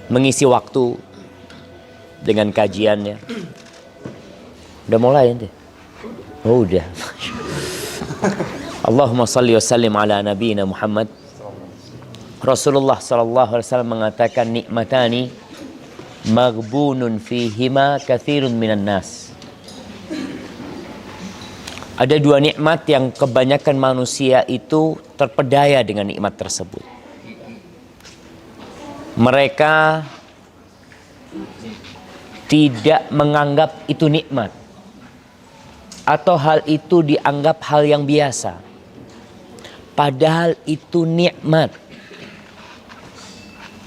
mengisi waktu dengan kajiannya. Udah mulai ente? Oh udah. Allahumma salli wa sallim ala nabiyina Muhammad. Rasulullah sallallahu alaihi wasallam mengatakan, nikmatani maghbunun fihima katsirun minan nas. Ada dua nikmat yang kebanyakan manusia itu terpedaya dengan nikmat tersebut. Mereka tidak menganggap itu nikmat, atau hal itu dianggap hal yang biasa, padahal itu nikmat.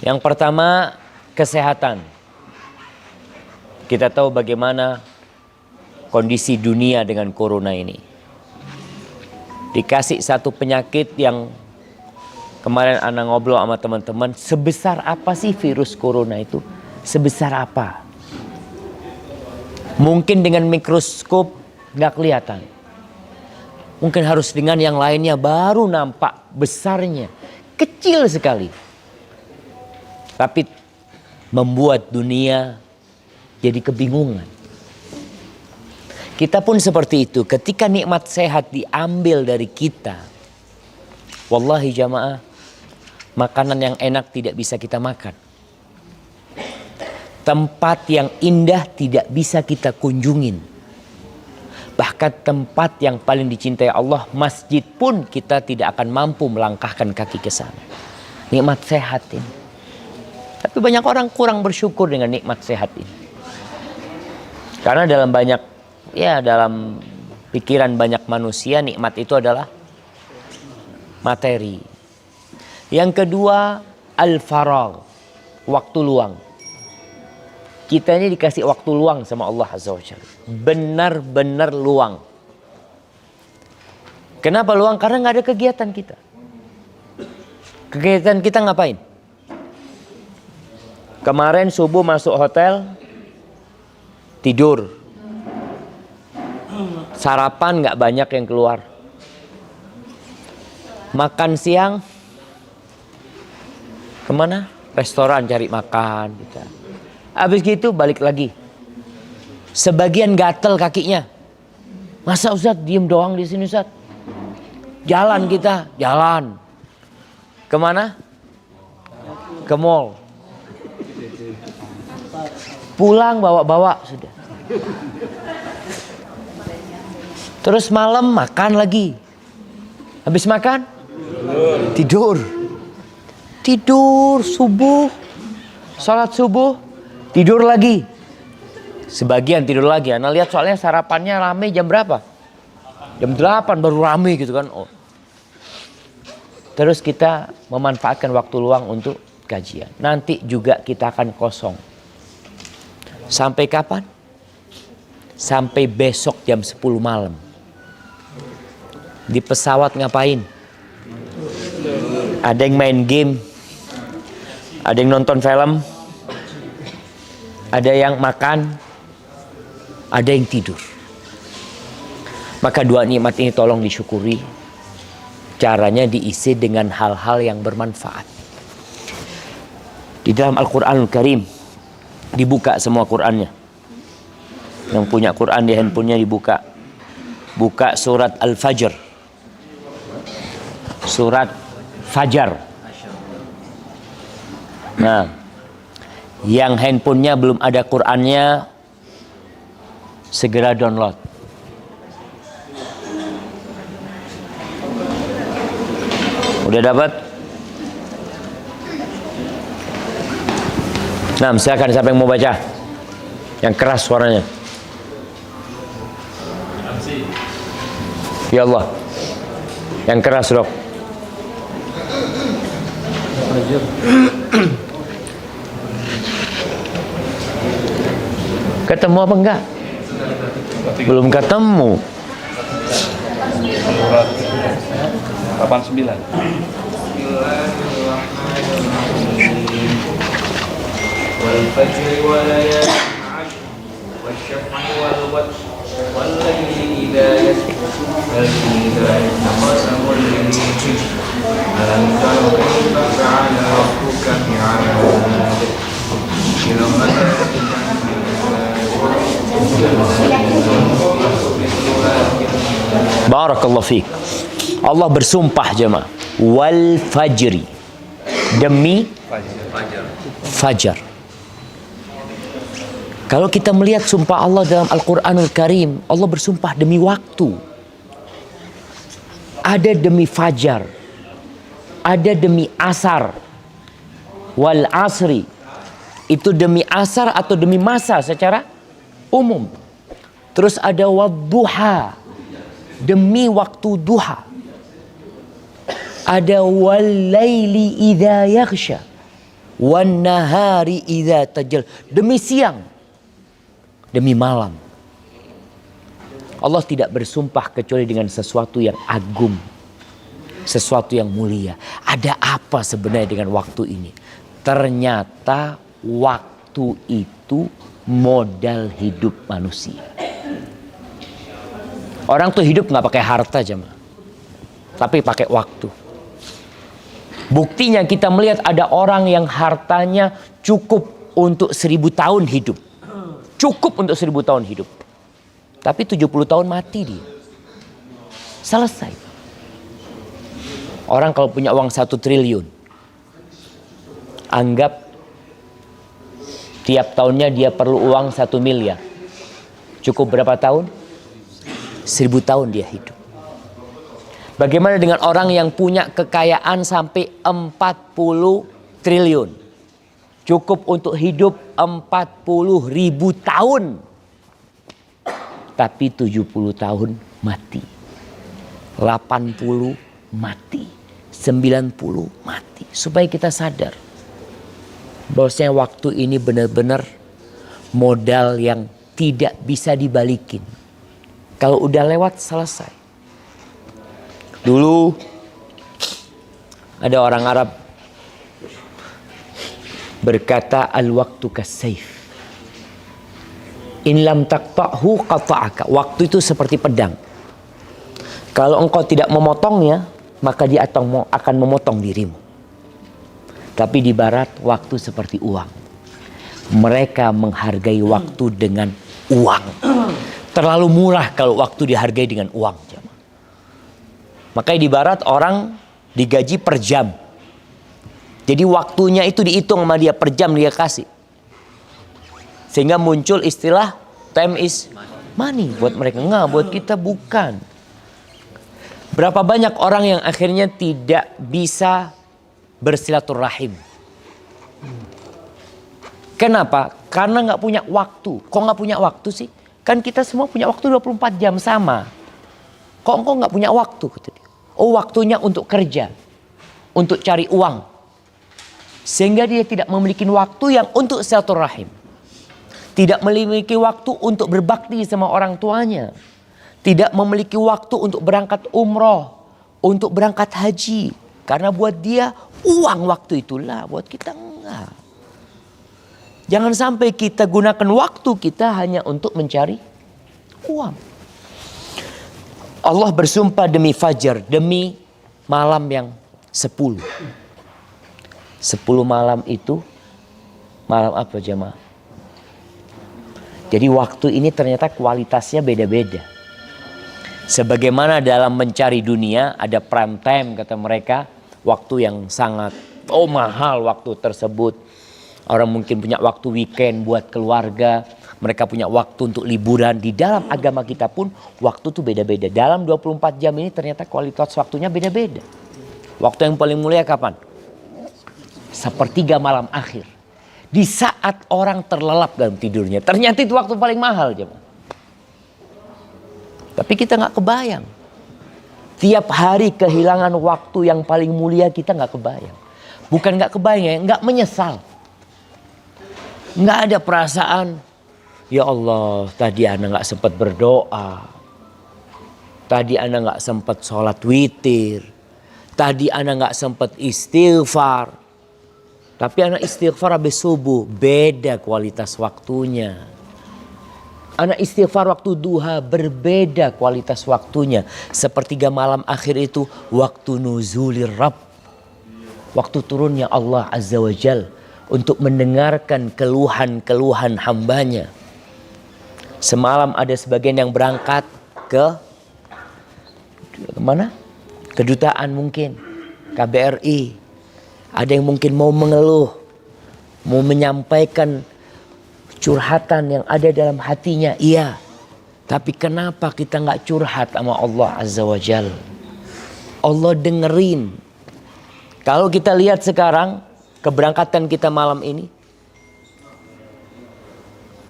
Yang pertama, kesehatan. Kita tahu bagaimana kondisi dunia dengan corona ini. Dikasih satu penyakit yang kemarin anak ngobrol sama teman-teman, sebesar apa sih virus corona itu? Sebesar apa? Mungkin dengan mikroskop nggak kelihatan. Mungkin harus dengan yang lainnya baru nampak besarnya. Kecil sekali. Tapi membuat dunia jadi kebingungan. Kita pun seperti itu. Ketika nikmat sehat diambil dari kita, wallahi jamaah, makanan yang enak tidak bisa kita makan. Tempat yang indah tidak bisa kita kunjungin. Bahkan tempat yang paling dicintai Allah, masjid pun kita tidak akan mampu melangkahkan kaki ke sana. Nikmat sehat ini. Tapi banyak orang kurang bersyukur dengan nikmat sehat ini. Karena dalam pikiran banyak manusia, nikmat itu adalah materi. Yang kedua, al-faragh, waktu luang. Kita ini dikasih waktu luang sama Allah Azza wa Jalla. Benar-benar luang. Kenapa luang? Karena nggak ada kegiatan kita. Kegiatan kita ngapain? Kemarin subuh masuk hotel, tidur. Sarapan nggak banyak yang keluar. Makan siang, kemana? Restoran cari makan. Gitu. Habis gitu balik lagi. Sebagian gatel kakinya. Masa Ustaz diem doang di sini Ustaz? Jalan kita, jalan. Kemana? Ke mall. Pulang bawa-bawa sudah. Terus malam makan lagi. Habis makan? Tidur. Tidur subuh. Salat subuh. Tidur lagi. Sebagian tidur lagi. Anda lihat soalnya sarapannya rame jam berapa? Jam 8 baru rame gitu kan. Oh. Terus kita memanfaatkan waktu luang untuk kajian. Nanti juga kita akan kosong. Sampai kapan? Sampai besok jam 10 malam. Di pesawat ngapain? Ada yang main game. Ada yang nonton film. Ada yang makan. Ada yang tidur. Maka dua nikmat ini tolong disyukuri. Caranya diisi dengan hal-hal yang bermanfaat. Di dalam Al-Quranul Karim, dibuka semua Qurannya. Yang punya Quran di handphonenya dibuka. Buka surat Al-Fajr. Surat Fajar. Nah, yang handphonenya belum ada Qurannya, segera download. Udah dapat? Nah, silakan siapa yang mau baca? Yang keras suaranya. Ya Allah. Yang keras, Dok. Ketemu apa enggak? Belum ketemu. Surat 89. Wal fajri wa layalin 'ashr wasyaf'i wal watr wal layli idza yasr hal fi dzalika qasamun lil alam tara kayfa fa'ala rabbuka bi'ad Barakallahu fiik. Allah bersumpah jemaah, wal fajri, demi fajar. Kalau kita melihat sumpah Allah dalam Al-Quranul Karim, Allah bersumpah demi waktu. Ada demi fajar, ada demi asar. Wal asri, itu demi asar atau demi masa secara umum. Terus ada wadduha, demi waktu duha. Ada wal laili idza yaghsha wan nahari idza tajal, demi siang, demi malam. Allah tidak bersumpah kecuali dengan sesuatu yang agung, sesuatu yang mulia. Ada apa sebenarnya dengan waktu ini? Ternyata waktu itu modal hidup manusia. Orang tuh hidup nggak pakai harta jemaah, tapi pakai waktu. Buktinya kita melihat ada orang yang hartanya cukup untuk 1000 tahun hidup. Cukup untuk 1000 tahun hidup. Tapi 70 tahun mati dia. Selesai. Orang kalau punya uang 1 triliun. Anggap tiap tahunnya dia perlu uang 1 miliar. Cukup berapa tahun? 1000 tahun dia hidup. Bagaimana dengan orang yang punya kekayaan sampai 40 triliun? Cukup untuk hidup 40.000 tahun. Tapi 70 tahun mati. 80 mati. 90 mati. Supaya kita sadar bahwasanya waktu ini benar-benar modal yang tidak bisa dibalikin. Kalau udah lewat selesai. Dulu ada orang Arab berkata, al-waktu kas-saif. In lam taqta'hu qata'aka. Waktu itu seperti pedang. Kalau engkau tidak memotongnya, maka dia akan memotong dirimu. Tapi di barat, waktu seperti uang. Mereka menghargai waktu dengan uang. Terlalu murah kalau waktu dihargai dengan uang. Makanya di barat orang digaji per jam. Jadi waktunya itu dihitung sama dia, per jam dia kasih. Sehingga muncul istilah time is money buat mereka. Enggak, buat kita bukan. Berapa banyak orang yang akhirnya tidak bisa bersilaturahim. Kenapa? Karena nggak punya waktu. Kok nggak punya waktu sih? Kan kita semua punya waktu 24 jam sama. Kok engkau nggak punya waktu? Kata dia. Oh, waktunya untuk kerja. Untuk cari uang. Sehingga dia tidak memiliki waktu yang untuk silaturahim. Tidak memiliki waktu untuk berbakti sama orang tuanya. Tidak memiliki waktu untuk berangkat umroh. Untuk berangkat haji. Karena buat dia uang waktu itulah. Buat kita enggak. Jangan sampai kita gunakan waktu kita hanya untuk mencari uang. Allah bersumpah demi fajar. Demi malam yang 10. 10 malam itu malam apa jemaah? Jadi waktu ini ternyata kualitasnya beda-beda. Sebagaimana dalam mencari dunia ada prime time kata mereka. Waktu yang sangat mahal waktu tersebut. Orang mungkin punya waktu weekend buat keluarga. Mereka punya waktu untuk liburan. Di dalam agama kita pun waktu itu beda-beda. Dalam 24 jam ini ternyata kualitas waktunya beda-beda. Waktu yang paling mulia kapan? Sepertiga malam akhir. Di saat orang terlelap dalam tidurnya. Ternyata itu waktu paling mahal. Tapi kita gak kebayang. Tiap hari kehilangan waktu yang paling mulia kita gak kebayang. Bukan gak kebayang ya, gak menyesal. Gak ada perasaan. Ya Allah, tadi ana gak sempat berdoa. Tadi ana gak sempat sholat witir. Tadi ana gak sempat istighfar. Tapi anak istighfar habis subuh, beda kualitas waktunya. Anak istighfar waktu duha, berbeda kualitas waktunya. Sepertiga malam akhir itu, waktu nuzulir Rabb. Waktu turunnya Allah Azza wa Jal. untuk mendengarkan keluhan-keluhan hambanya. Semalam ada sebagian yang berangkat ke mana? Kedutaan mungkin, KBRI. Ada yang mungkin mau mengeluh, mau menyampaikan curhatan yang ada dalam hatinya. Iya, tapi kenapa kita nggak curhat sama Allah Azza wa Jal? Allah dengerin. Kalau kita lihat sekarang keberangkatan kita malam ini,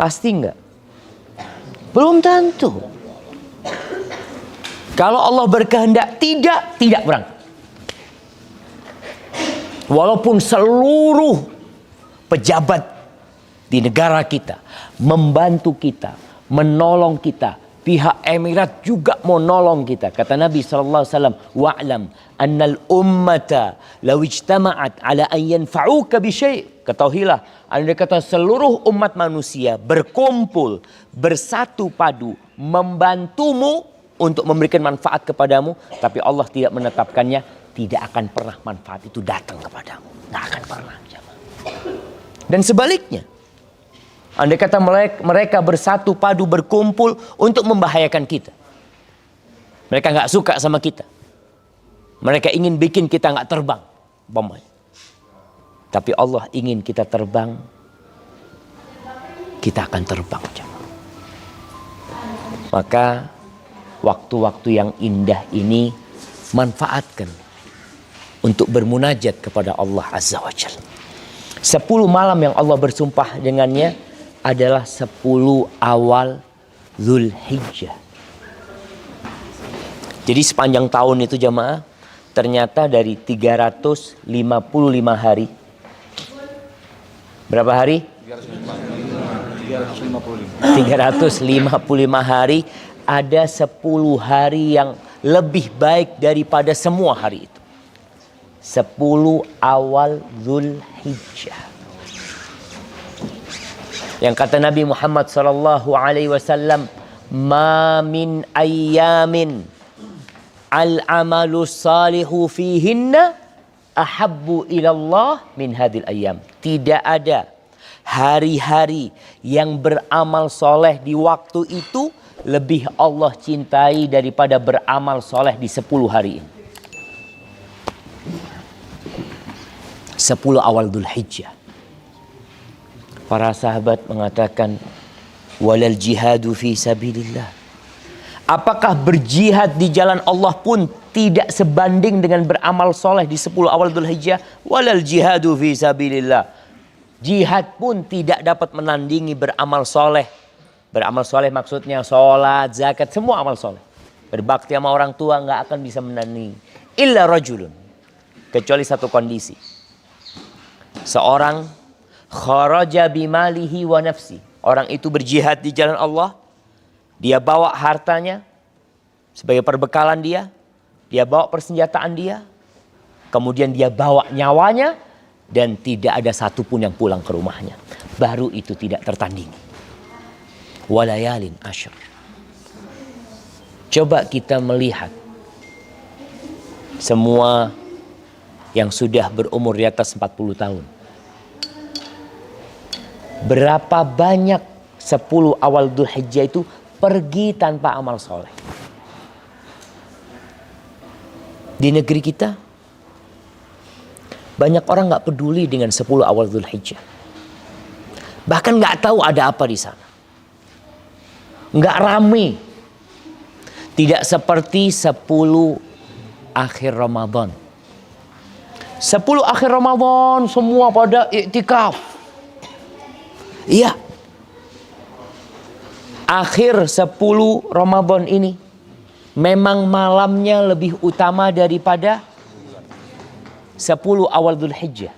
pasti nggak? Belum tentu. Kalau Allah berkehendak tidak berangkat. Walaupun seluruh pejabat di negara kita membantu kita, menolong kita, pihak Emirat juga mau nolong kita. Kata Nabi SAW, wa'lam annal ummata law ijtama'at ala an yanfa'uka bi syai'. Ketahuilah, andai kata seluruh umat manusia berkumpul, bersatu padu, membantumu untuk memberikan manfaat kepadamu, tapi Allah tidak menetapkannya, tidak akan pernah manfaat itu datang kepadamu. Tidak akan pernah. Dan sebaliknya, andai kata mereka bersatu padu berkumpul untuk membahayakan kita. Mereka nggak suka sama kita. Mereka ingin bikin kita nggak terbang. Umpamanya. Tapi Allah ingin kita terbang. Kita akan terbang. Maka waktu-waktu yang indah ini manfaatkan untuk bermunajat kepada Allah Azza wa Jalla. 10 malam yang Allah bersumpah dengannya adalah 10 awal Zulhijjah. Jadi sepanjang tahun itu jamaah, ternyata dari 355 hari. Berapa hari? 355 hari. Ada 10 hari yang lebih baik daripada semua hari itu. 10 awal Zulhijjah. Yang kata Nabi Muhammad sallallahu alaihi wasallam, "Ma min ayyamin al-amalu salihu fihinna ahabbu ila Allah min hadhil ayyam." Tidak ada hari-hari yang beramal soleh di waktu itu lebih Allah cintai daripada beramal soleh di 10 hari ini. 10 awal Dzulhijjah. Para sahabat mengatakan, walal jihadu fi sabilillah. Apakah berjihad di jalan Allah pun tidak sebanding dengan beramal soleh di 10 awal Dzulhijjah? Walal jihadu fi sabilillah. Jihad pun tidak dapat menandingi beramal soleh. Beramal soleh maksudnya sholat, zakat, semua amal soleh. Berbakti sama orang tua nggak akan bisa menandingi. Illa rajulun. Kecuali satu kondisi. Seorang kharaja bimalihi wa nafsi. Orang itu berjihad di jalan Allah. Dia bawa hartanya sebagai perbekalan dia. Dia bawa persenjataan dia. Kemudian dia bawa nyawanya. Dan tidak ada satupun yang pulang ke rumahnya. Baru itu tidak tertandingi. Walayalin asyr. Coba kita melihat semua yang sudah berumur di atas 40 tahun. Berapa banyak 10 awal Dzulhijjah itu pergi tanpa amal soleh. Di negeri kita banyak orang gak peduli dengan 10 awal Dzulhijjah. Bahkan gak tahu ada apa di sana. Gak rame. Tidak seperti 10 akhir Ramadan. 10 akhir Ramadan semua pada iktikaf. Iya. Akhir 10 Ramadan ini memang malamnya lebih utama daripada 10 awal Dzulhijjah.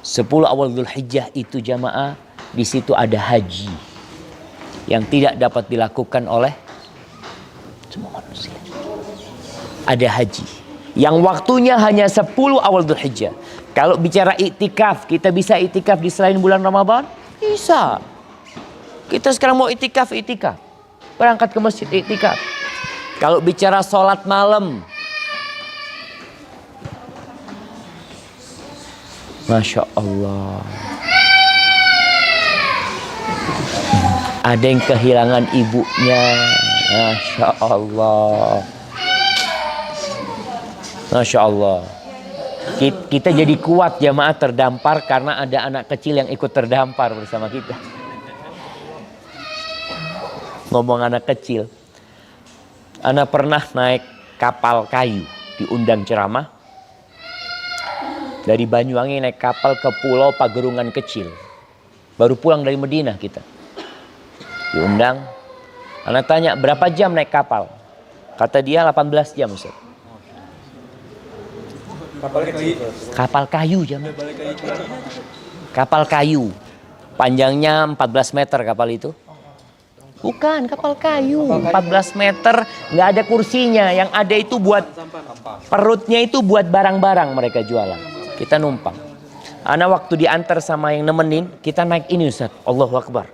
10 awal Dzulhijjah itu jamaah, di situ ada haji yang tidak dapat dilakukan oleh semua manusia. Ada haji yang waktunya hanya 10 awal Dzulhijjah. Kalau bicara iktikaf, kita bisa iktikaf di selain bulan Ramadan? Bisa. Kita sekarang mau iktikaf. Berangkat ke masjid iktikaf. Kalau bicara sholat malam, Masya Allah. Ada yang kehilangan ibunya. Masya Allah. Masya Allah. Kita jadi kuat jamaah terdampar karena ada anak kecil yang ikut terdampar bersama kita. Ngomong anak kecil. Ana pernah naik kapal kayu, diundang ceramah. Dari Banyuwangi naik kapal ke Pulau Pagerungan kecil. Baru pulang dari Madinah kita. Diundang. Ana tanya, berapa jam naik kapal? Kata dia 18 jam, Ustaz. Kapal kayu jamaah. Kapal kayu. Panjangnya 14 meter kapal itu. Bukan, kapal kayu. 14 meter, nggak ada kursinya. Yang ada itu buat perutnya itu buat barang-barang mereka jualan. Kita numpang. Ana waktu diantar sama yang nemenin, kita naik ini Ustaz. Allahu Akbar.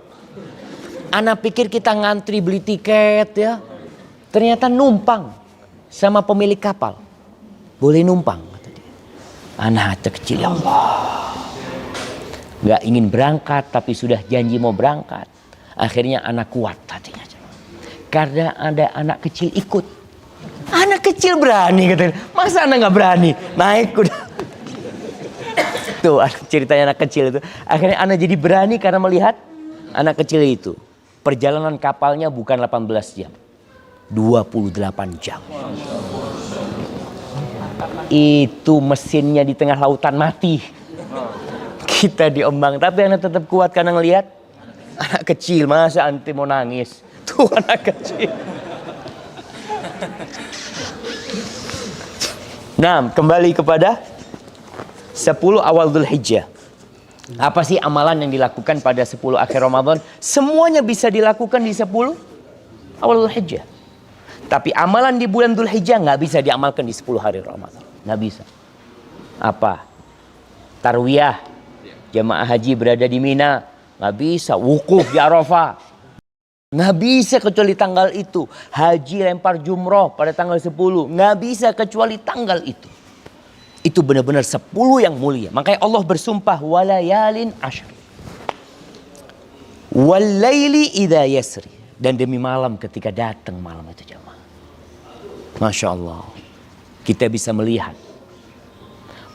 Ana pikir kita ngantri beli tiket ya. Ternyata numpang sama pemilik kapal. Boleh numpang. Anak kecil, ya Allah. Gak ingin berangkat tapi sudah janji mau berangkat. Akhirnya anak kuat hatinya. Karena ada anak kecil ikut. Anak kecil berani katanya. Masa anak gak berani? Naik kuda. Tuh ceritanya anak kecil itu. Akhirnya anak jadi berani karena melihat anak kecil itu. Perjalanan kapalnya bukan 18 jam. 28 jam. Itu mesinnya di tengah lautan mati. Kita diombang. Tapi anak tetap kuat karena ngelihat anak kecil. Masa anti mau nangis? Tuh anak kecil. Nah, kembali kepada 10 awal Dzulhijjah. Apa sih amalan yang dilakukan pada 10 akhir Ramadan? Semuanya bisa dilakukan di 10 awal Dzulhijjah. Tapi amalan di bulan Dzulhijjah nggak bisa diamalkan di 10 hari Ramadan. Nggak bisa. Apa? Tarwiyah. Jamaah haji berada di Mina. Nggak bisa. Wukuf di Arafah. Nggak bisa kecuali tanggal itu. Haji lempar jumroh pada tanggal 10. Nggak bisa kecuali tanggal itu. Itu benar-benar 10 yang mulia. Makanya Allah bersumpah. Walayalin ashr. Walayli idha yasri. Dan demi malam ketika datang malam itu jamaah. Masya Allah. Kita bisa melihat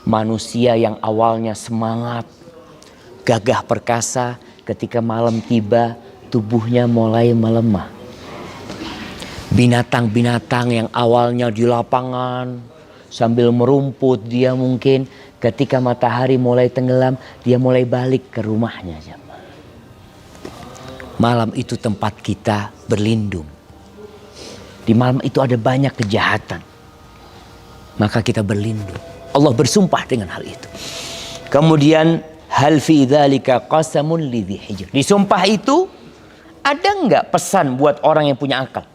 manusia yang awalnya semangat, gagah perkasa, ketika malam tiba tubuhnya mulai melemah. Binatang-binatang yang awalnya di lapangan sambil merumput, dia mungkin ketika matahari mulai tenggelam dia mulai balik ke rumahnya. Malam itu tempat kita berlindung. Di malam itu ada banyak kejahatan. Maka kita berlindung. Allah bersumpah dengan hal itu. Kemudian hal fi dzalika qasamun lidzi hijr. Di sumpah itu ada nggak pesan buat orang yang punya akal?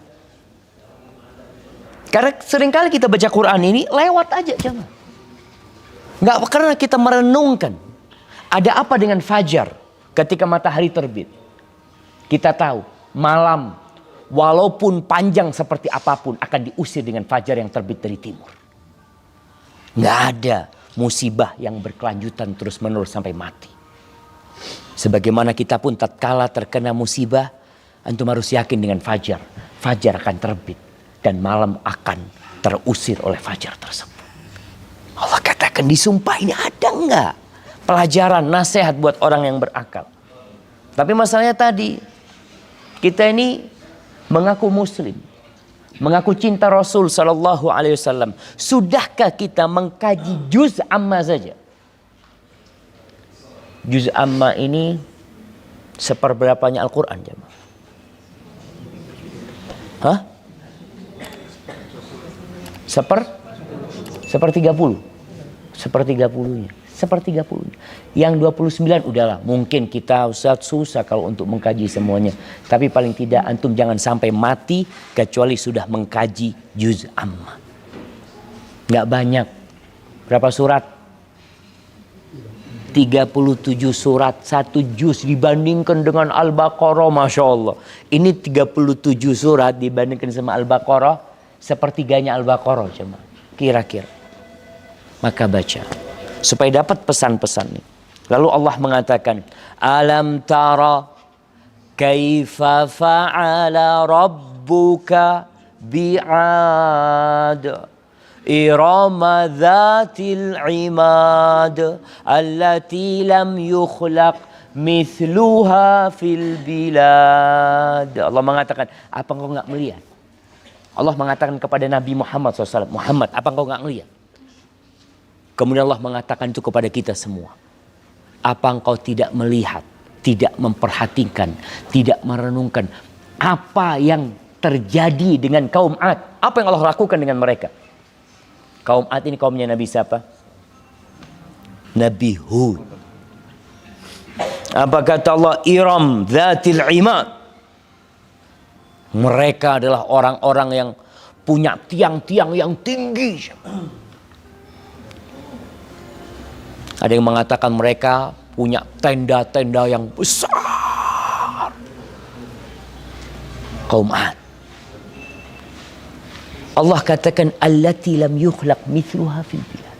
Karena seringkali kita baca Quran ini lewat aja jemaah. Nggak karena kita merenungkan ada apa dengan fajar ketika matahari terbit. Kita tahu malam walaupun panjang seperti apapun akan diusir dengan fajar yang terbit dari timur. Nggak ada musibah yang berkelanjutan terus-menerus sampai mati. Sebagaimana kita pun tatkala terkena musibah, antum harus yakin dengan fajar. Fajar akan terbit dan malam akan terusir oleh fajar tersebut. Allah katakan di sumpah ini ada nggak pelajaran, nasihat buat orang yang berakal. Tapi masalahnya tadi, kita ini mengaku muslim. Mengaku cinta Rasul Sallallahu Alaihi Wasallam. Sudahkah kita mengkaji juz amma saja? Juz amma ini seperberapanya Al-Quran jemaah. Hah? Seper 30. Yang 29 udahlah. Mungkin kita Ustaz susah kalau untuk mengkaji semuanya. Tapi paling tidak antum jangan sampai mati kecuali sudah mengkaji juz amma. Nggak banyak. Berapa surat? 37 surat. 1 juz dibandingkan dengan Al-Baqarah. Masya Allah. Ini 37 surat dibandingkan sama Al-Baqarah. Sepertiganya Al-Baqarah. Kira-kira. Maka baca. supaya dapat pesan-pesan ini. Lalu Allah mengatakan, alam tara kaifa fa'ala rabbuka bi'ad irama dhatil imad allati lam yukhlaq mithluha fil bilad. Allah mengatakan, apa engkau enggak melihat? Allah mengatakan kepada Nabi Muhammad SAW, Muhammad, apa engkau enggak melihat? Kemudian Allah mengatakan itu kepada kita semua. Apa engkau tidak melihat, tidak memperhatikan, tidak merenungkan apa yang terjadi dengan kaum Ad? Apa yang Allah lakukan dengan mereka? Kaum Ad ini kaumnya Nabi siapa? Nabi Hud. Apa kata Allah? Iram dhatil imad. Mereka adalah orang-orang yang punya tiang-tiang yang tinggi. Ada yang mengatakan mereka punya tenda-tenda yang besar. Kaum Ad. Allah katakan allati lam yukhlaq mithluha fil bilad.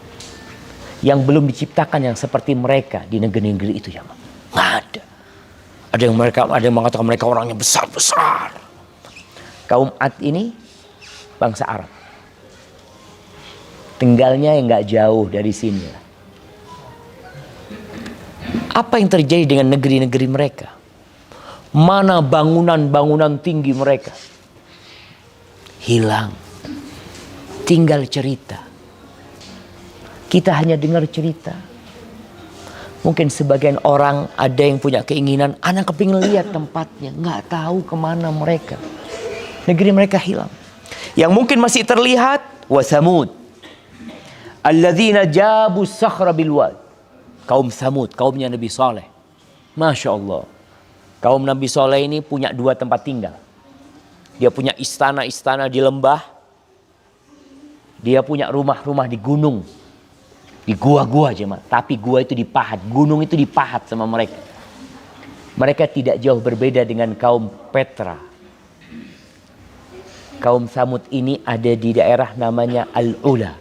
Yang belum diciptakan yang seperti mereka di negeri-negeri itu, ya. Nggak ada. Ada yang mengatakan mereka orangnya besar-besar. Kaum Ad ini bangsa Arab. Tinggalnya yang nggak jauh dari sini. Apa yang terjadi dengan negeri-negeri mereka? Mana bangunan-bangunan tinggi mereka? Hilang. Tinggal cerita. Kita hanya dengar cerita. Mungkin sebagian orang ada yang punya keinginan, anak kepingin lihat tempatnya. Nggak tahu kemana mereka. Negeri mereka hilang. Yang mungkin masih terlihat, wa Thamud. Alladzina jabu sakhra bil wad. Kaum Thamud, kaumnya Nabi Saleh. Masya Allah. Kaum Nabi Saleh ini punya 2 tempat tinggal. Dia punya istana-istana di lembah. Dia punya rumah-rumah di gunung. Di gua-gua aja, tapi gua itu dipahat. Gunung itu dipahat sama mereka. Mereka tidak jauh berbeda dengan kaum Petra. Kaum Thamud ini ada di daerah namanya Al-Ula.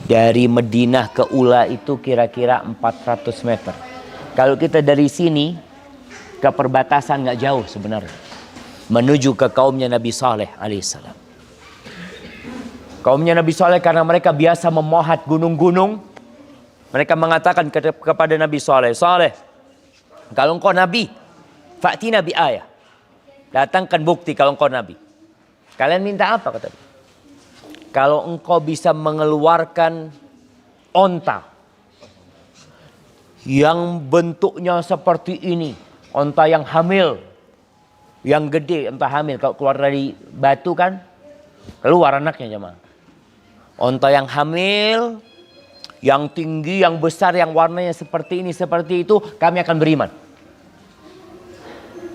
Dari Madinah ke Ula itu kira-kira 400 meter. Kalau kita dari sini ke perbatasan nggak jauh sebenarnya. Menuju ke kaumnya Nabi Saleh alaihissalam. Kaumnya Nabi Saleh karena mereka biasa memohat gunung-gunung. Mereka mengatakan kepada Nabi Saleh, Saleh, kalau engkau Nabi, fa'tina bi ayah. Datangkan bukti kalau engkau Nabi. Kalian minta apa kata dia? Kalau engkau bisa mengeluarkan onta yang bentuknya seperti ini, onta yang hamil, yang gede, onta hamil, kalau keluar dari batu kan keluar anaknya jemaah. Onta yang hamil, yang tinggi, yang besar, yang warnanya seperti ini, seperti itu, kami akan beriman.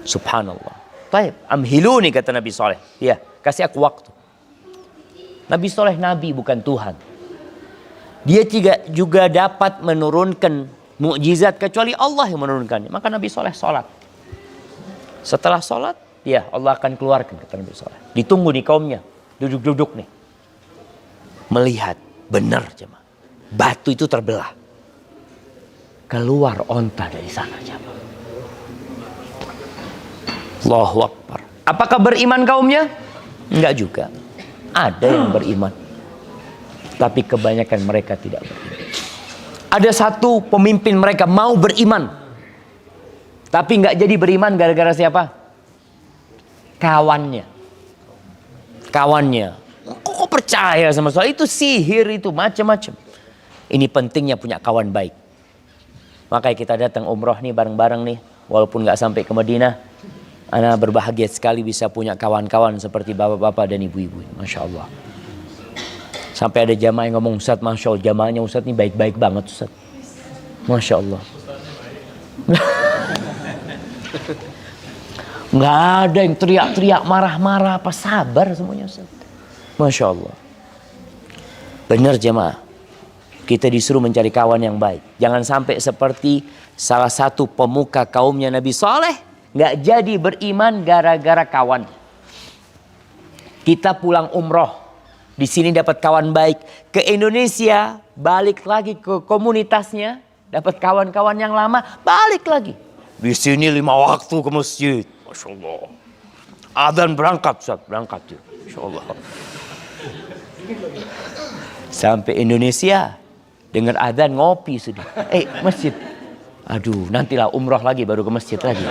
Subhanallah. Baik, amhiluni kata Nabi Saleh. Ya, kasih aku waktu. Nabi Saleh Nabi bukan Tuhan. Dia juga dapat menurunkan mukjizat kecuali Allah yang menurunkannya. Maka Nabi Saleh sholat. Setelah sholat, ya Allah akan keluarkan kata Nabi Saleh. Ditunggu nih kaumnya, duduk-duduk nih. Melihat, benar jemaah. Batu itu terbelah. Keluar onta dari sana jemaah. Allahu Akbar. Apakah beriman kaumnya? Enggak juga. Ada yang beriman. Tapi kebanyakan mereka tidak beriman. Ada satu pemimpin mereka mau beriman. Tapi enggak jadi beriman gara-gara siapa? Kawannya. Kawannya. Kok percaya sama soal itu sihir itu macam-macam. Ini pentingnya punya kawan baik. Makanya kita datang umroh nih bareng-bareng nih. Walaupun enggak sampai ke Madinah. Ana berbahagia sekali bisa punya kawan-kawan seperti bapak-bapak dan ibu-ibu. Masya Allah. Sampai ada jamaah yang ngomong, Ustaz, Masya Allah, jamaahnya Ustaz ini baik-baik banget Ustaz. Masya Allah. Nggak ada yang teriak-teriak, marah-marah, apa sabar semuanya Ustaz. Masya Allah. Benar jamaah. Kita disuruh mencari kawan yang baik. Jangan sampai seperti salah satu pemuka kaumnya Nabi Saleh. Nggak jadi beriman gara-gara kawan. Kita pulang umroh Di sini dapat kawan baik. Ke Indonesia, balik lagi ke komunitasnya. Dapat kawan-kawan yang lama, balik lagi. Di sini 5 waktu ke masjid. Masya Allah. Adzan berangkat, Ustaz. Berangkat. Masya Allah. Sampai Indonesia, dengar adzan ngopi sudah. Masjid. Aduh, nantilah umroh lagi baru ke masjid lagi.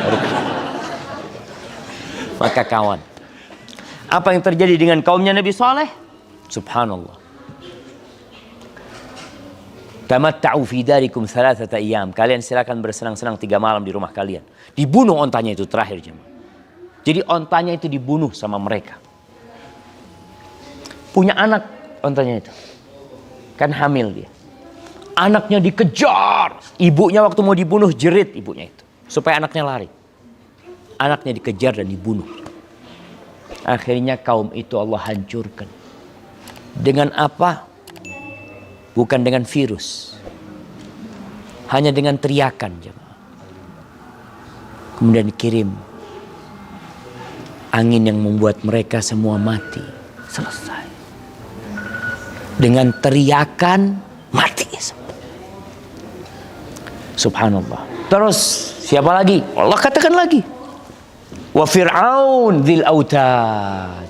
Maka kawan, apa yang terjadi dengan kaumnya Nabi Saleh? Subhanallah. Tamatta'u fi darikum 3 ayyam. Kalian silakan bersenang-senang 3 malam di rumah kalian. Dibunuh ontanya itu terakhir jemaah. Jadi ontanya itu dibunuh sama mereka. Punya anak ontanya itu. Kan hamil dia. Anaknya dikejar. Ibunya waktu mau dibunuh jerit ibunya itu. Supaya anaknya lari. Anaknya dikejar dan dibunuh. Akhirnya kaum itu Allah hancurkan. Dengan apa? Bukan dengan virus. Hanya dengan teriakan jemaah. Kemudian dikirim angin yang membuat mereka semua mati. Selesai. Dengan teriakan mati. Subhanallah. Terus siapa lagi? Allah katakan lagi. Wa Fir'aun dzil autad.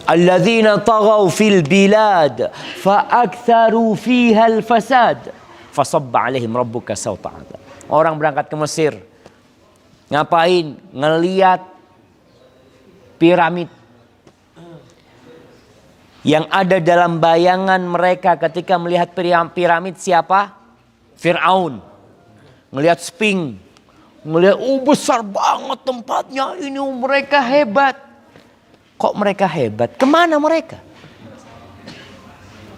Alladzina taghaw fil bilad fa aktsaru fiha al fasad fasabba alaihim rabbuka sawta adzab. Orang berangkat ke Mesir. Ngapain? Ngeliat piramid. Yang ada dalam bayangan mereka ketika melihat piramid siapa? Fir'aun. Ngelihat Sphinx. Ngelihat besar banget tempatnya. Ini mereka hebat. Kok mereka hebat? Kemana mereka?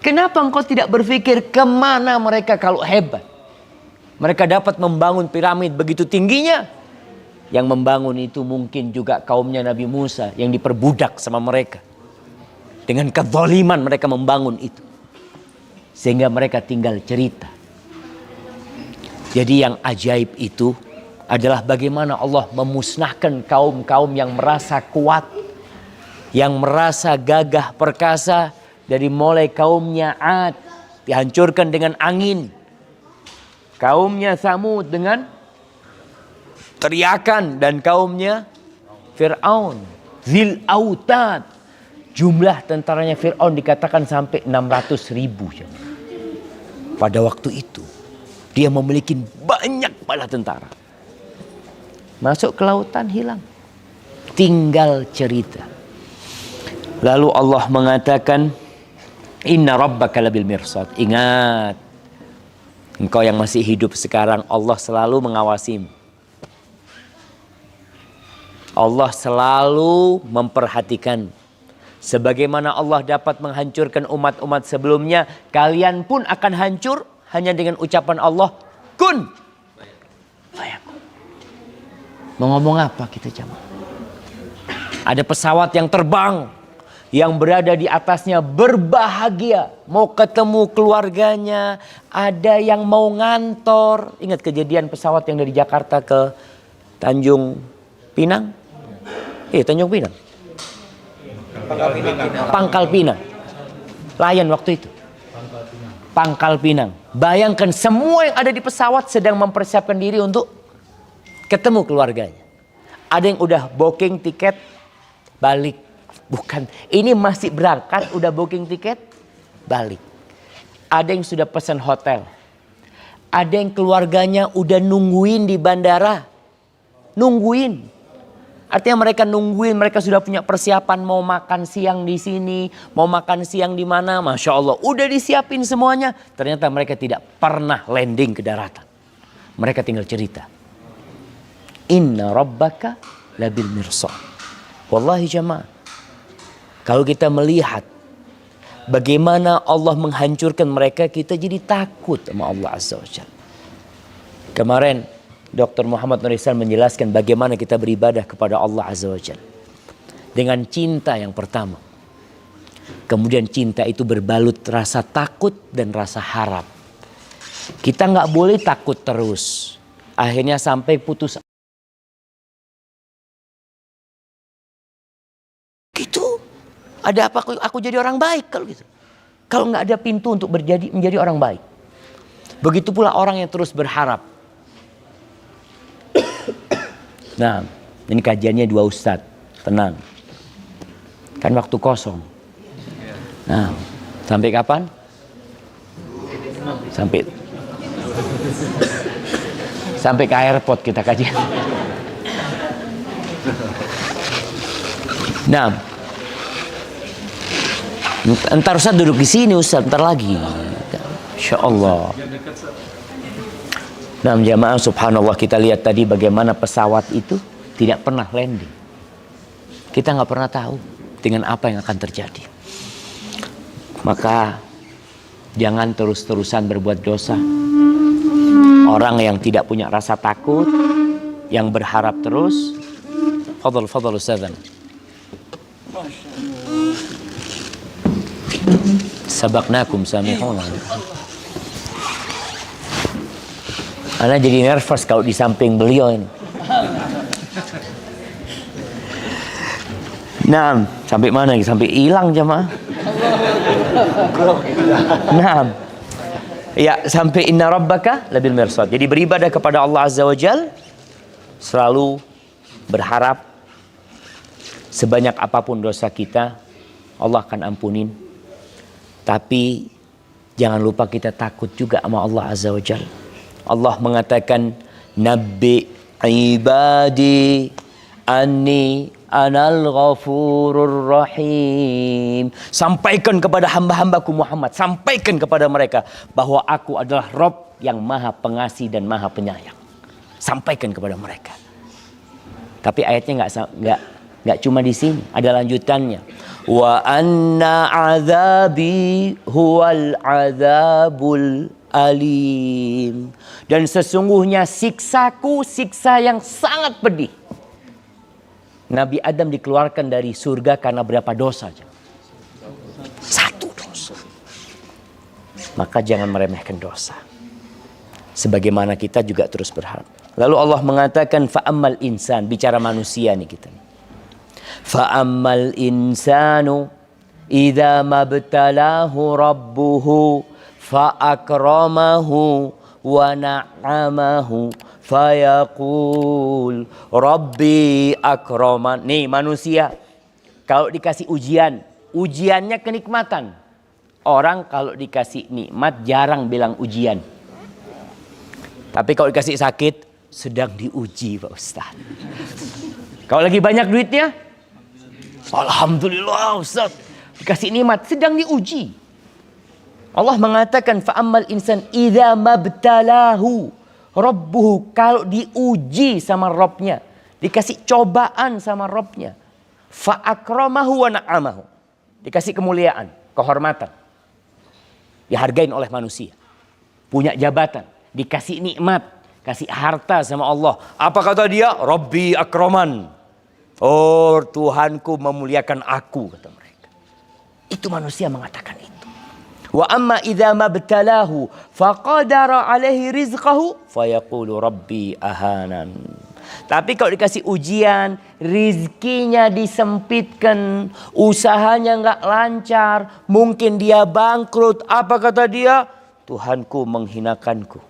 Kenapa engkau tidak berpikir kemana mereka kalau hebat? Mereka dapat membangun piramid begitu tingginya. Yang membangun itu mungkin juga kaumnya Nabi Musa yang diperbudak sama mereka. Dengan kezaliman mereka membangun itu. Sehingga mereka tinggal cerita. Jadi yang ajaib itu adalah bagaimana Allah memusnahkan kaum-kaum yang merasa kuat. Yang merasa gagah perkasa. Dari mulai kaumnya Ad dihancurkan dengan angin. Kaumnya Samud dengan teriakan. Dan kaumnya Fir'aun Dzil autad. Jumlah tentaranya Fir'aun dikatakan sampai 600.000. Pada waktu itu dia memiliki banyak bala tentara. Masuk ke lautan hilang. Tinggal cerita. Lalu Allah mengatakan, Inna rabbaka labil mirsad. Ingat, engkau yang masih hidup sekarang, Allah selalu mengawasimu. Allah selalu memperhatikan. Sebagaimana Allah dapat menghancurkan umat-umat sebelumnya, kalian pun akan hancur hanya dengan ucapan Allah, kun fayakun. Mau ngomong apa kita jamaah? Ada pesawat yang terbang. Yang berada di atasnya berbahagia. Mau ketemu keluarganya. Ada yang mau ngantor. Ingat kejadian pesawat yang dari Jakarta ke Tanjung Pinang? Tanjung Pinang. Pangkal Pinang. Lion waktu itu. Pangkal Pinang. Bayangkan semua yang ada di pesawat sedang mempersiapkan diri untuk ketemu keluarganya. Ada yang udah booking tiket balik. Bukan, ini masih berangkat, udah booking tiket, balik. Ada yang sudah pesan hotel. Ada yang keluarganya udah nungguin di bandara. Nungguin. Artinya mereka nungguin, mereka sudah punya persiapan mau makan siang di sini, mau makan siang di mana, Masya Allah. Udah disiapin semuanya. Ternyata mereka tidak pernah landing ke daratan. Mereka tinggal cerita. Inna rabbaka labil mirsad. Wallahi jamaah. Kalau kita melihat bagaimana Allah menghancurkan mereka, kita jadi takut sama Allah Azza wa Jalla. Kemarin Dr. Muhammad Nur Ihsan menjelaskan bagaimana kita beribadah kepada Allah Azza wa Jalla. Dengan cinta yang pertama. Kemudian cinta itu berbalut rasa takut dan rasa harap. Kita nggak boleh takut terus. Akhirnya sampai putus. Gitu. Ada apa aku jadi orang baik kalau gitu? Kalau nggak ada pintu untuk menjadi orang baik. Begitu pula orang yang terus berharap. Nah, ini kajiannya 2 ustadz. Tenang. Kan waktu kosong. Nah, sampai kapan? Sampai ke airport kita kajian. Nah, entar Ustaz duduk di sini Ustaz, entar lagi. Insya Allah. Nah, jamaah subhanallah, kita lihat tadi bagaimana pesawat itu tidak pernah landing. Kita nggak pernah tahu dengan apa yang akan terjadi. Maka jangan terus-terusan berbuat dosa. Orang yang tidak punya rasa takut, yang berharap terus. Fadal Ustazan. Sabaqnakum samihuna. Ana jadi nervous kalau di samping beliau ini. Nah, sampai mana? Sampai hilang jamaah. Nah, ya sampai inna rabbaka labil mirsad. Jadi beribadah kepada Allah Azza wa Jal, selalu berharap sebanyak apapun dosa kita, Allah akan ampunin. Tapi jangan lupa kita takut juga sama Allah Azza wa Jal. Allah mengatakan, Nabbi ibadi anni anal ghafurur rahim. Sampaikan kepada hamba-hambaku Muhammad, sampaikan kepada mereka bahwa aku adalah Rabb yang maha pengasih dan maha penyayang. Sampaikan kepada mereka. Tapi ayatnya nggak cuma di sini, ada lanjutannya. Wa anna azabi huwal azabul alim. Dan sesungguhnya siksaku siksa yang sangat pedih. Nabi Adam dikeluarkan dari surga karena berapa dosa? 1 dosa. Maka jangan meremehkan dosa. Sebagaimana kita juga terus berharap. Lalu Allah mengatakan fa'ammal insan, bicara manusia nih kita. Fa'ammal insanu idza mabtalahu rabbuhu fa'akramahu wa na'amahu fayaqul Rabbi akraman. Nih manusia, kalau dikasih ujian, ujiannya kenikmatan. Orang kalau dikasih nikmat jarang bilang ujian. Tapi kalau dikasih sakit, sedang diuji Pak Ustaz. Kalau lagi banyak duitnya, alhamdulillah Ustaz. Dikasih nikmat, sedang diuji. Allah mengatakan fa'ammal insan idza mabtalahu Rabbuhu, kalau diuji sama Rabbnya, dikasih cobaan sama Rabbnya, fa'akramahu wa na'amahu, dikasih kemuliaan, kehormatan, dihargain oleh manusia, punya jabatan, dikasih nikmat, kasih harta sama Allah. Apa kata dia? Rabbi akraman. Oh, Tuhanku memuliakan aku, kata mereka. Itu manusia mengatakan itu. Wa amma idza mabtalahu faqadara alaihi rizqahu fayaqulu rabbi ahanan. Tapi kalau dikasih ujian, rizkinya disempitkan, usahanya nggak lancar, mungkin dia bangkrut. Apa kata dia? Tuhanku menghinakanku.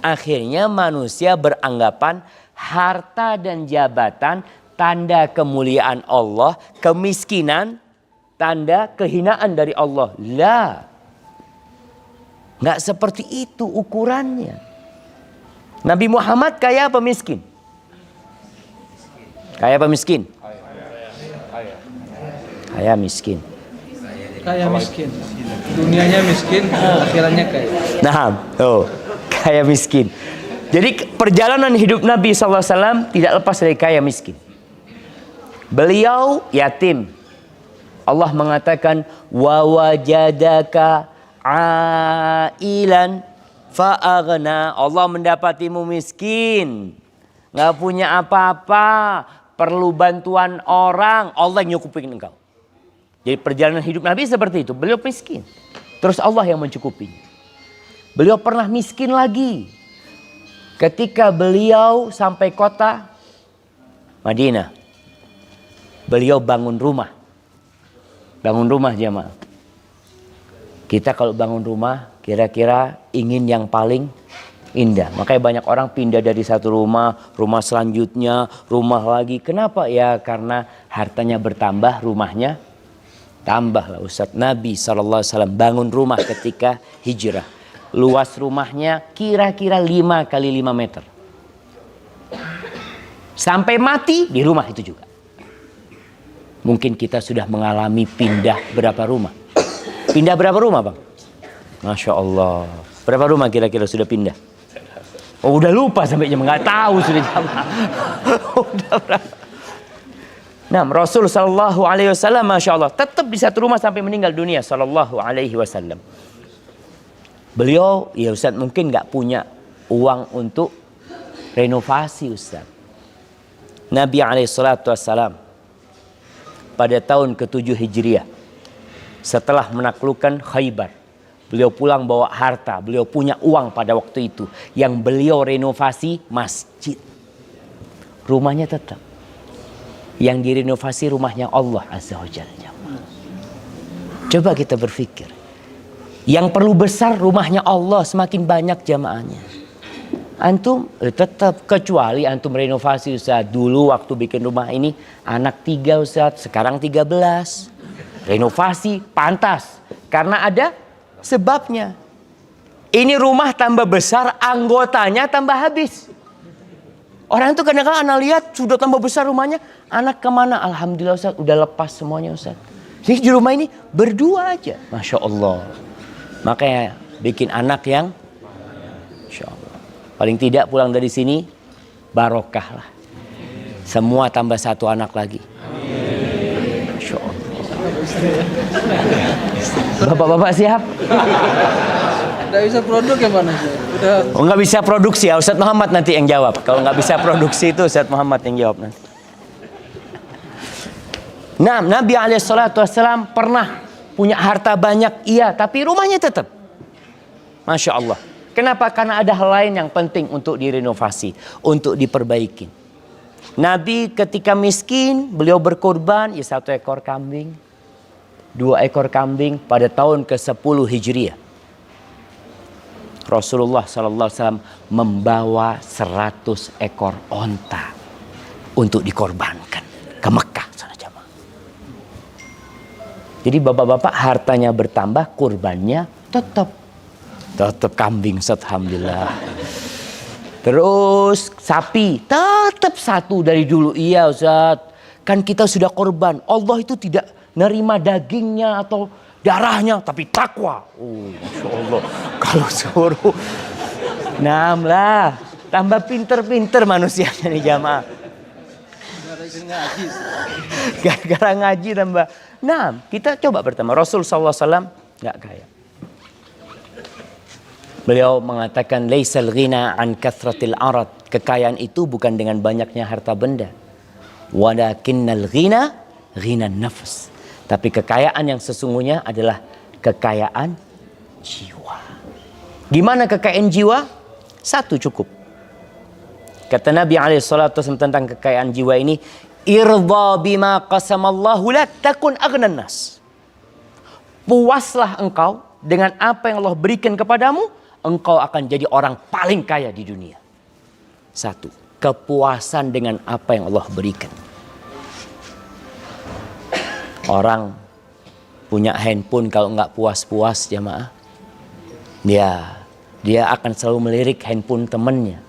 Akhirnya manusia beranggapan harta dan jabatan tanda kemuliaan Allah, kemiskinan tanda kehinaan dari Allah. Lah, nggak seperti itu ukurannya. Nabi Muhammad kaya apa miskin? Kaya apa miskin? Kaya miskin. Kaya miskin. Dunianya miskin, akhirannya kaya. Nah, kaya miskin. Jadi perjalanan hidup Nabi SAW tidak lepas dari kaya miskin. Beliau yatim. Allah mengatakan wa wajadaka ailan fa'aghna. Allah mendapatimu miskin, nggak punya apa-apa, perlu bantuan orang, Allah yang nyukupin engkau. Jadi perjalanan hidup Nabi seperti itu. Beliau miskin, terus Allah yang mencukupinya. Beliau pernah miskin lagi ketika beliau sampai kota Madinah. Beliau bangun rumah Bangun rumah jamaah. Kita kalau bangun rumah kira-kira ingin yang paling indah. Makanya banyak orang pindah dari satu rumah, rumah selanjutnya, rumah lagi. Kenapa? Ya karena hartanya bertambah, rumahnya tambah lah Ustaz. Nabi SAW bangun rumah ketika hijrah. Luas rumahnya kira-kira 5 kali 5 meter. Sampai mati di rumah itu juga. Mungkin kita sudah mengalami pindah berapa rumah? Pindah berapa rumah bang? Masya Allah. Berapa rumah kira-kira sudah pindah? Oh udah lupa sampai jam, nggak tahu sudah jam. Udah berapa? Nah Rasul Sallallahu Alaihi Wasallam Masya Allah tetap di satu rumah sampai meninggal dunia Sallallahu Alaihi Wasallam. Beliau ya Ustaz mungkin nggak punya uang untuk renovasi Ustaz. Nabi Alaihi Wasallam pada tahun ke-7 Hijriah setelah menaklukkan Khaybar, beliau pulang bawa harta, beliau punya uang pada waktu itu yang beliau renovasi masjid. Rumahnya tetap yang direnovasi rumahnya Allah Azza wa Jalla. Coba kita berpikir, yang perlu besar rumahnya Allah, semakin banyak jamaahnya. Antum tetap, kecuali antum renovasi Ustaz. Dulu waktu bikin rumah ini anak 3 Ustaz, sekarang 13. Renovasi pantas karena ada sebabnya. Ini rumah tambah besar, anggotanya tambah habis. Orang itu kadang-kadang anak lihat sudah tambah besar rumahnya, anak kemana? Alhamdulillah Ustaz udah lepas semuanya Ustaz. Jadi di rumah ini berdua aja, Masya Allah. Makanya bikin anak yang Masya Allah. Paling tidak pulang dari sini barokah lah. Semua tambah 1 anak lagi. Masya Allah. Bapak-bapak siap? Nggak bisa produk ya mana sih? Udah. Oh nggak bisa produksi ya Ustadz Muhammad nanti yang jawab. Kalau nggak bisa produksi itu Ustadz Muhammad yang jawab nanti. Nah Nabi SAW pernah punya harta banyak iya, tapi rumahnya tetap. Masya Allah. Kenapa? Karena ada hal lain yang penting untuk direnovasi, untuk diperbaiki. Nabi ketika miskin, beliau berkorban ya 1 ekor kambing, 2 ekor kambing pada tahun ke-10 Hijriah. Rasulullah SAW membawa 100 ekor onta untuk dikorbankan ke Mekah. Jadi bapak-bapak hartanya bertambah, kurbannya tetap kambing, alhamdulillah. Terus sapi tetap 1 dari dulu. Iya Ustaz, kan kita sudah korban. Allah itu tidak nerima dagingnya atau darahnya, tapi takwa. Oh, Masya Allah. Kalau suruh, lah, tambah pinter-pinter manusianya nih jamaah. Gara-gara ngaji tambah. Nah, kita coba pertama. Rasul SAW nggak kaya. Beliau mengatakan, Laisal ghina an kathratil arad. Kekayaan itu bukan dengan banyaknya harta benda. Walakinnal ghina, ghina nafs. Tapi kekayaan yang sesungguhnya adalah kekayaan jiwa. Gimana kekayaan jiwa? 1 cukup. Kata Nabi SAW tentang kekayaan jiwa ini, Irda bima qasamallahu lak takun aghnan nas. Puaslah engkau dengan apa yang Allah berikan kepadamu, engkau akan jadi orang paling kaya di dunia. 1, kepuasan dengan apa yang Allah berikan. Orang punya handphone kalau nggak puas-puas jamaah, dia akan selalu melirik handphone temannya.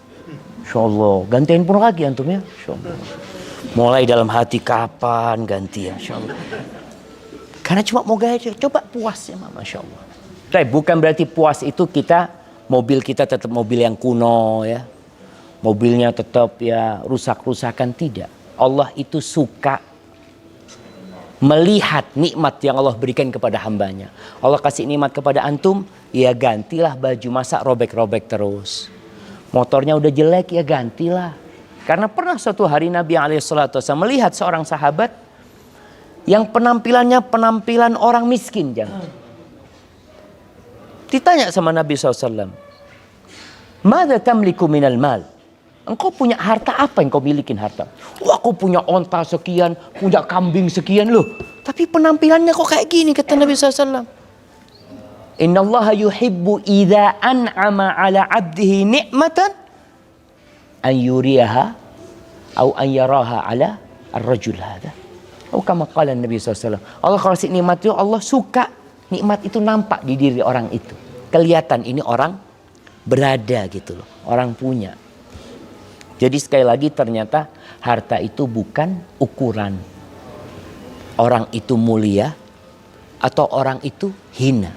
Insya Allah, ganti handphone lagi antum ya. Insya Allah. Mulai dalam hati kapan ganti ya, Insya Allah. Karena cuma mau gaya, coba puas ya, Masya Allah. Tapi bukan berarti puas itu mobil kita tetap mobil yang kuno ya. Mobilnya tetap ya rusak-rusakan, tidak. Allah itu suka melihat nikmat yang Allah berikan kepada hambanya. Allah kasih nikmat kepada antum, ya gantilah baju, masa robek-robek terus. Motornya udah jelek ya gantilah. Karena pernah suatu hari Nabi SAW melihat seorang sahabat yang penampilannya penampilan orang miskin. Jangan. Ditanya sama Nabi SAW, Mada tamliku minal mal? Engkau punya harta apa yang kau milikin harta? Wah, aku punya onta sekian, punya kambing sekian loh. Tapi penampilannya kok kayak gini, kata Nabi SAW. Innallaha yuhibbu idza an'ama ala 'abdihi ni'matan an yuriyaha atau an yaraha ala ar-rajul hadha. Oh, kama qala Nabi SAW. Allah kalau kasih nikmat itu, Allah suka nikmat itu nampak di diri orang itu. Kelihatan ini orang berada gitu loh. Orang punya. Jadi sekali lagi ternyata harta itu bukan ukuran. Orang itu mulia atau orang itu hina.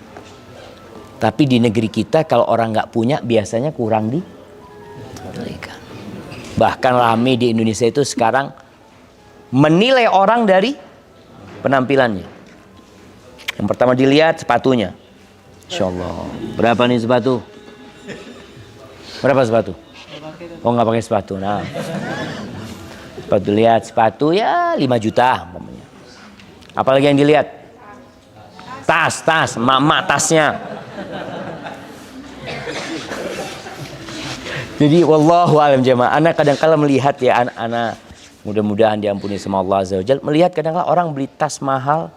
Tapi di negeri kita kalau orang nggak punya biasanya kurang diberikan. Bahkan rame di Indonesia itu sekarang menilai orang dari penampilannya. Yang pertama dilihat sepatunya. Insya Allah. Berapa nih sepatu? Berapa sepatu? Oh, nggak pakai sepatu. Nah, sepatu, lihat sepatu ya 5 juta umpamanya. Apalagi yang dilihat? Tas, emak tasnya. Jadi wallahu alam jamaah. Anak kadang-kala melihat ya anak mudah-mudahan diampuni sama Allah Azza wa Jalla. Melihat kadang-kala orang beli tas mahal.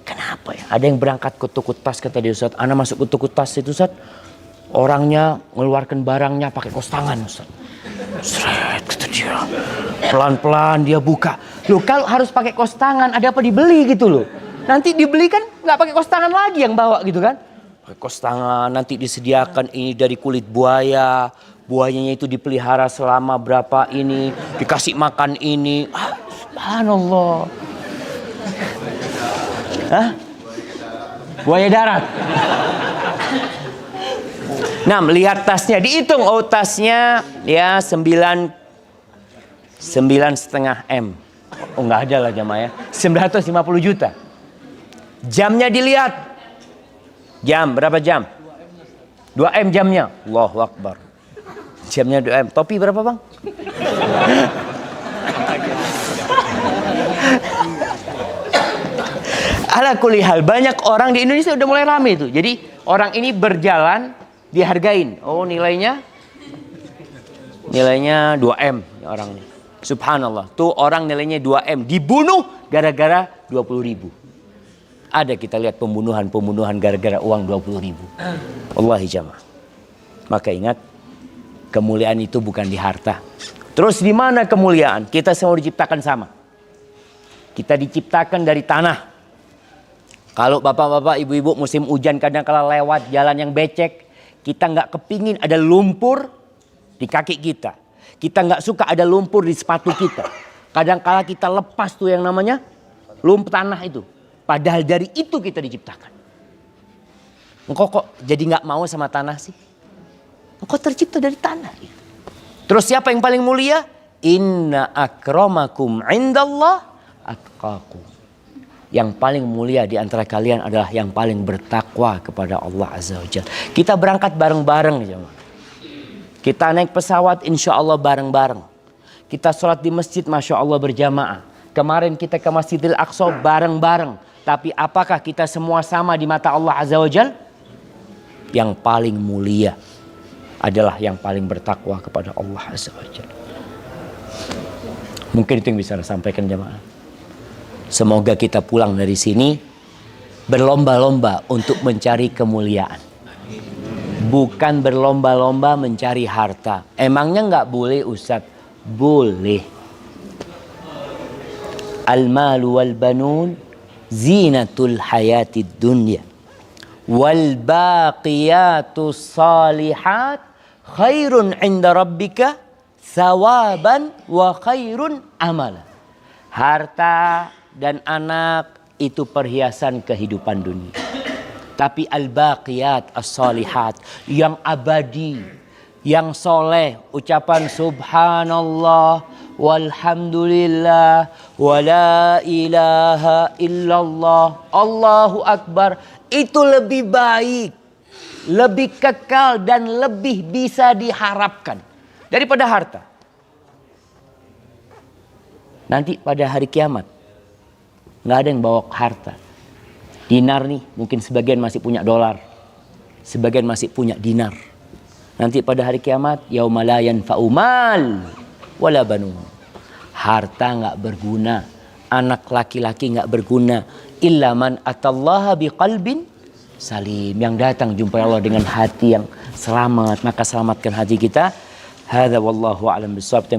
Kenapa ya? Ada yang berangkat ke toko tas, kata dia, Ustaz. Anak masuk ke toko tas itu, Ustaz. Orangnya mengeluarkan barangnya pakai kos tangan, Ustaz. Seret, kata dia. Pelan-pelan dia buka. Loh, kalau harus pakai kos tangan, ada apa dibeli gitu loh. Nanti dibeli kan nggak pakai kos tangan lagi yang bawa gitu kan. Pakai kos tangan, nanti disediakan ini dari kulit buaya. Buayanya itu dipelihara selama berapa ini. Dikasih makan ini. Ah, subhanallah. Hah? Buaya darat. Nah, melihat tasnya, dihitung, oh tasnya ya 9,5 M. Oh, nggak ada lah jamaah ya. 950 juta. Jamnya dilihat. Jam, berapa jam? 2 M jamnya. Allahu Akbar. Jamnya 2 M. Topi berapa, Bang? Ala kulli hal, banyak orang di Indonesia udah mulai rame itu. Jadi orang ini berjalan dihargain. Oh, nilainya 2M orangnya. Subhanallah. Tuh orang nilainya 2M dibunuh gara-gara 20.000. Ada kita lihat pembunuhan gara-gara uang 20.000. Wallahi jamaah. Maka ingat, kemuliaan itu bukan di harta. Terus di mana kemuliaan? Kita semua diciptakan sama. Kita diciptakan dari tanah. Kalau bapak-bapak, ibu-ibu musim hujan kadang-kala lewat jalan yang becek, kita nggak kepingin ada lumpur di kaki kita. Kita nggak suka ada lumpur di sepatu kita. Kadang-kala kita lepas tuh yang namanya lumpur tanah itu. Padahal dari itu kita diciptakan. Engkau kok jadi nggak mau sama tanah sih? Engkau tercipta dari tanah. Terus siapa yang paling mulia? Inna akramakum indallah atqakum. Yang paling mulia di antara kalian adalah yang paling bertakwa kepada Allah Azza wa Jalla. Kita berangkat bareng-bareng. Kita naik pesawat insya Allah bareng-bareng. Kita sholat di masjid Masya Allah berjamaah. Kemarin kita ke Masjidil Aqsa bareng-bareng. Tapi apakah kita semua sama di mata Allah Azza wa Jalla? Yang paling mulia adalah yang paling bertakwa kepada Allah Azza wa Jalla. Mungkin itu yang bisa saya sampaikan jamaah. Semoga kita pulang dari sini berlomba-lomba untuk mencari kemuliaan. Bukan berlomba-lomba mencari harta. Emangnya nggak boleh Ustaz? Boleh. Al-malu wal banun zinatul hayatid dunya. Wal baqiyatus salihat khairun inda rabbika thawaban wa khairun amala. Harta dan anak itu perhiasan kehidupan dunia. Tapi al-baqiyat as-salihat, yang abadi, yang soleh, ucapan subhanallah walhamdulillah wala ilaha illallah Allahu akbar, itu lebih baik, lebih kekal dan lebih bisa diharapkan daripada harta. Nanti pada hari kiamat nggak ada yang bawa harta. Dinar nih, mungkin sebagian masih punya dolar, sebagian masih punya dinar. Nanti pada hari kiamat, yauma la yanfa'u mal wala banun. Harta nggak berguna, anak laki-laki nggak berguna, illa man atallaha biqalbin salim, yang datang jumpa Allah dengan hati yang selamat. Maka selamatkan hati kita. Hadza wallahu a'lam bishawab.